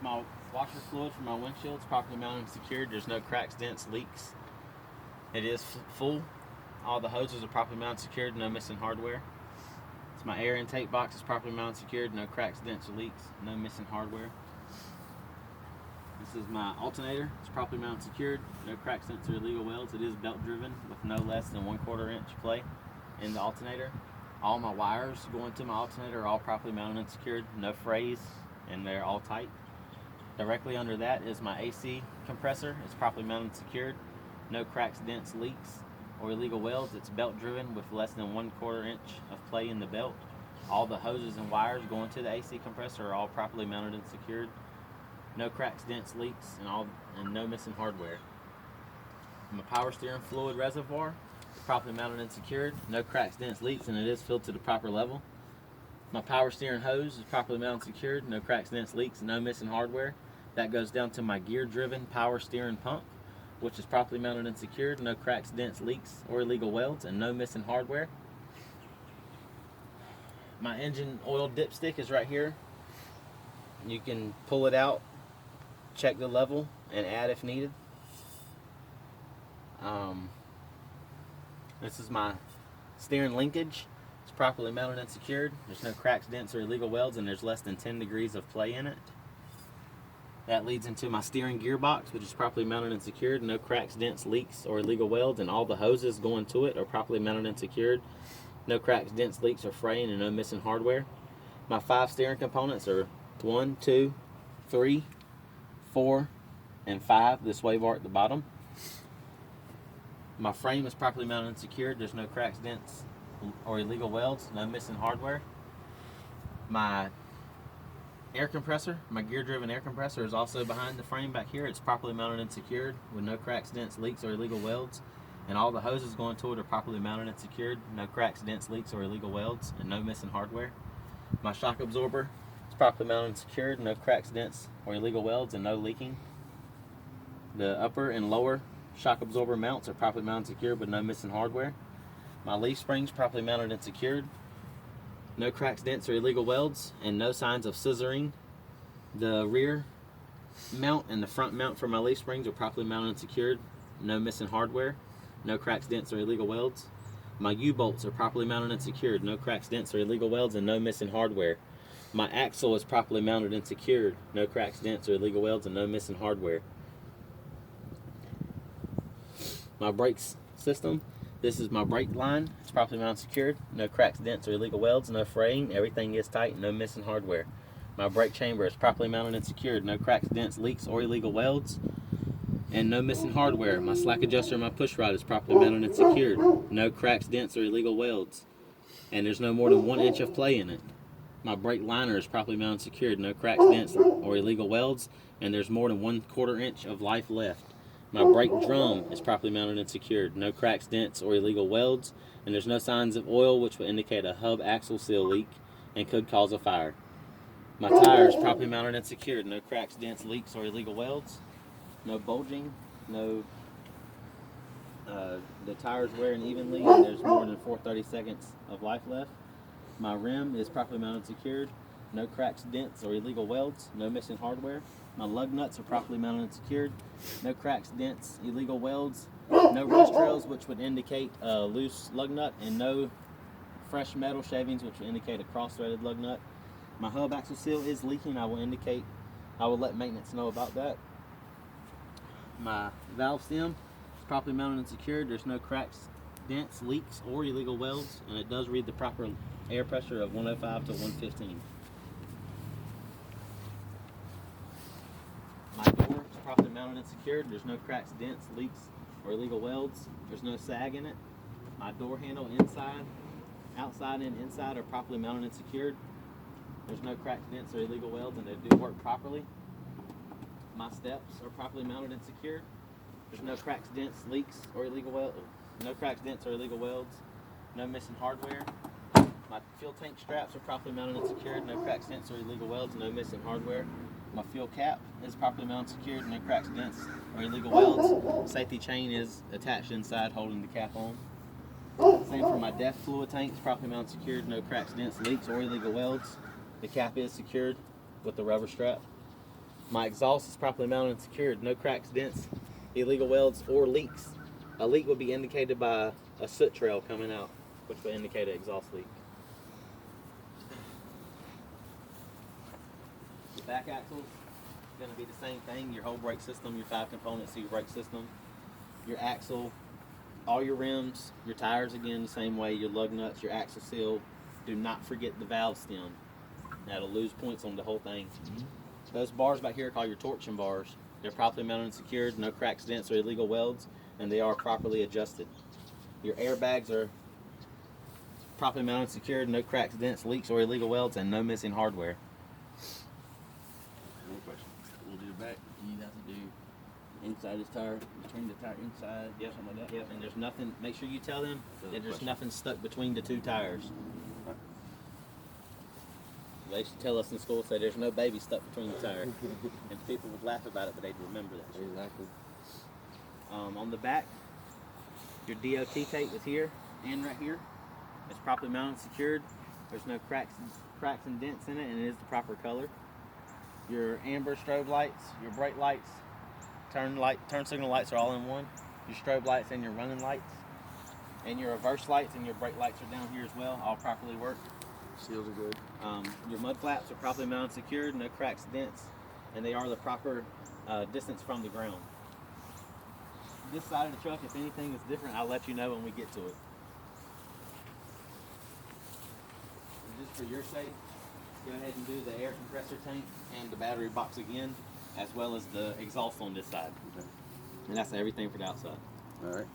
my washer fluid for my windshield. It's properly mounted and secured. There's no cracks, dents, leaks. It is full. All the hoses are properly mounted and secured. No missing hardware. It's my air intake box. It's properly mounted and secured. No cracks, dents, or leaks. No missing hardware. This is my alternator. It's properly mounted and secured. No cracks, dents, or illegal welds. It is belt driven with no less than 1/4 inch play in the alternator. All my wires going to my alternator are all properly mounted and secured. No frays, and they're all tight. Directly under that is my AC compressor. It's properly mounted and secured. No cracks, dents, leaks, or illegal welds. It's belt driven with less than 1/4 inch of play in the belt. All the hoses and wires going to the AC compressor are all properly mounted and secured. No cracks, dents, leaks, and no missing hardware. My power steering fluid reservoir is properly mounted and secured. No cracks, dents, leaks, and it is filled to the proper level. My power steering hose is properly mounted and secured. No cracks, dents, leaks, no missing hardware. That goes down to my gear-driven power steering pump, which is properly mounted and secured. No cracks, dents, leaks, or illegal welds, and no missing hardware. My engine oil dipstick is right here. You can pull it out, check the level, and add if needed. This is my steering linkage. It's properly mounted and secured. There's no cracks, dents, or illegal welds, and there's less than 10 degrees of play in it. That leads into my steering gearbox, which is properly mounted and secured. No cracks, dents, leaks, or illegal welds, and all the hoses going to it are properly mounted and secured. No cracks, dents, leaks, or fraying, and no missing hardware. My 5 steering components are 1, 2, 3, 4, and 5. The sway bar at the bottom. My frame is properly mounted and secured. There's no cracks, dents, or illegal welds. No missing hardware. My air compressor, my gear-driven air compressor, is also behind the frame back here. It's properly mounted and secured with no cracks, dents, leaks, or illegal welds. And all the hoses going to it are properly mounted and secured. No cracks, dents, leaks, or illegal welds, and no missing hardware. My shock absorber is properly mounted and secured. No cracks, dents, or illegal welds, and no leaking. The upper and lower shock absorber mounts are properly mounted and secured with no missing hardware. My leaf springs properly mounted and secured. No cracks, dents, or illegal welds, and no signs of scissoring. The rear mount and the front mount for my leaf springs are properly mounted and secured. No missing hardware. No cracks, dents, or illegal welds. My U-bolts are properly mounted and secured. No cracks, dents, or illegal welds, and no missing hardware. My axle is properly mounted and secured. No cracks, dents, or illegal welds, and no missing hardware. My brakes system. This is my brake line. It's properly mounted and secured. No cracks, dents, or illegal welds. No fraying. Everything is tight. No missing hardware. My brake chamber is properly mounted and secured. No cracks, dents, leaks, or illegal welds. And no missing hardware. My slack adjuster and my push rod is properly mounted and secured. No cracks, dents, or illegal welds. And there's no more than 1 inch of play in it. My brake liner is properly mounted and secured. No cracks, dents, or illegal welds. And there's more than 1/4 inch of life left. My brake drum is properly mounted and secured. No cracks, dents, or illegal welds, and there's no signs of oil, which would indicate a hub axle seal leak and could cause a fire. My tire is properly mounted and secured. No cracks, dents, leaks, or illegal welds. No bulging. No. The tire's wearing evenly, and there's more than 4/32 of life left. My rim is properly mounted and secured. No cracks, dents, or illegal welds. No missing hardware. My lug nuts are properly mounted and secured. No cracks, dents, illegal welds. No rust trails, which would indicate a loose lug nut, and no fresh metal shavings, which would indicate a cross-threaded lug nut. My hub axle seal is leaking. I will let maintenance know about that. My valve stem is properly mounted and secured. There's no cracks, dents, leaks, or illegal welds, and it does read the proper air pressure of 105 to 115. My door is properly mounted and secured. There's no cracks, dents, leaks, or illegal welds. There's no sag in it. My door handle inside, outside, and inside are properly mounted and secured. There's no cracks, dents, or illegal welds, and they do work properly. My steps are properly mounted and secured. There's no cracks, dents, leaks, or illegal welds. No cracks, dents, or illegal welds. No missing hardware. My fuel tank straps are properly mounted and secured. No cracks, dents, or illegal welds. No missing hardware. My fuel cap is properly mounted and secured. No cracks, dents, or illegal welds. Safety chain is attached inside, holding the cap on. Same for my DEF fluid tank. It's properly mounted and secured. No cracks, dents, leaks, or illegal welds. The cap is secured with the rubber strap. My exhaust is properly mounted and secured. No cracks, dents, illegal welds, or leaks. A leak would be indicated by a soot trail coming out, which would indicate an exhaust leak. The back axle is going to be the same thing. Your whole brake system, your 5 components of your brake system, your axle, all your rims, your tires again the same way, your lug nuts, your axle seal. Do not forget the valve stem. That'll lose points on the whole thing. Those bars back here are called your torsion bars. They're properly mounted and secured, no cracks, dents, or illegal welds, and they are properly adjusted. Your airbags are properly mounted and secured, no cracks, dents, leaks, or illegal welds, and no missing hardware. No question. We'll do the back. You have to do inside this tire, between the tire inside, Yep. something like that. Yep, and there's nothing, make sure you tell them that there's nothing stuck between the 2 tires. They used to tell us in school, say there's no baby stuck between the tire. And people would laugh about it, but they'd remember that. Exactly. On the back, your DOT tape is here and right here. It's properly mounted and secured. There's no cracks and dents in it, and it is the proper color. Your amber strobe lights, your brake lights, turn signal lights are all in one. Your strobe lights and your running lights. And your reverse lights and your brake lights are down here as well, all properly work. Seals are good. Your mud flaps are properly mounted and secured, no cracks, dents, and they are the proper distance from the ground. This side of the truck, if anything is different, I'll let you know when we get to it. And just for your sake, go ahead and do the air compressor tank and the battery box again, as well as the exhaust on this side. Okay. And that's everything for the outside. All right.